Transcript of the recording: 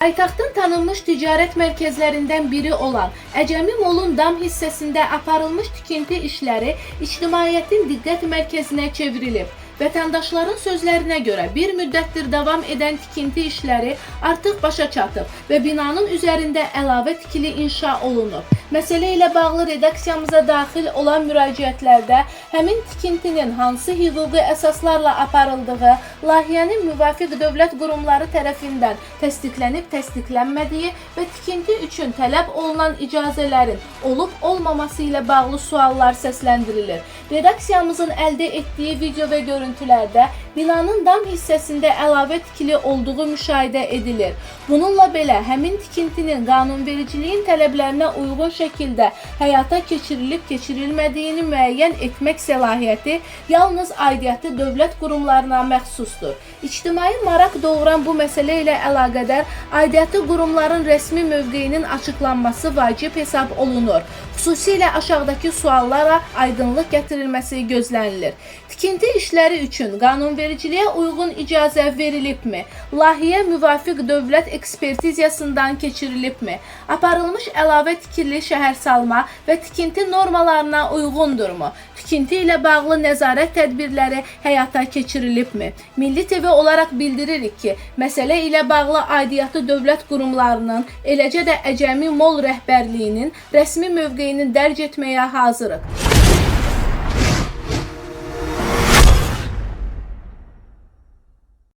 Paytaxtın tanınmış ticarət mərkəzlərindən biri olan Əcəmi Molun dam hissəsində aparılmış tikinti işləri ictimaiyyətin diqqət mərkəzinə çevrilib. Vətəndaşların sözlərinə görə bir müddətdir davam edən tikinti işləri artıq başa çatıb və binanın üzərində əlavə tikili inşa olunub. Məsələ ilə bağlı redaksiyamıza daxil olan müraciətlərdə həmin tikintinin hansı hüquqi əsaslarla aparıldığı, layihənin müvafiq dövlət qurumları tərəfindən təsdiqlənib-təsdiqlənmədiyi və tikinti üçün tələb olunan icazələrin olub-olmaması ilə bağlı suallar səsləndirilir. Redaksiyamızın əldə etdiyi video və görüntülərdə binanın dam hissəsində əlavə tikili olduğu müşahidə edilir. Bununla belə həmin tikintinin qanunvericiliyin tələblərinə uyğun şəkildə həyata keçirilib-keçirilmədiyini müəyyən etmək səlahiyyəti yalnız aidiyyatı dövlət qurumlarına məxsusdur. İctimai maraq doğuran bu məsələ ilə əlaqədar aidiyyatı qurumların rəsmi mövqeyinin açıqlanması vacib hesab olunur. Xüsusilə aşağıdakı suallara aydınlıq gətirilməsi gözlənilir. Tikinti işləri üçün qanunvericiliyə uyğun icazə verilibmi? Layihə müvafiq dövlət ekspertizasından keçirilibmi? Aparılmış əlavə tikili şəhərsalma və tikinti normalarına uyğundurmu? Tikinti ilə bağlı nəzarət tədbirləri həyata keçirilibmi? Milli TV olaraq bildiririk ki, məsələ ilə bağlı aidiyyatı dövlət qurumlarının, eləcə də Əcəmi Mol rəhbərliyinin rəsmi mövqeyini dərc etməyə hazırıq.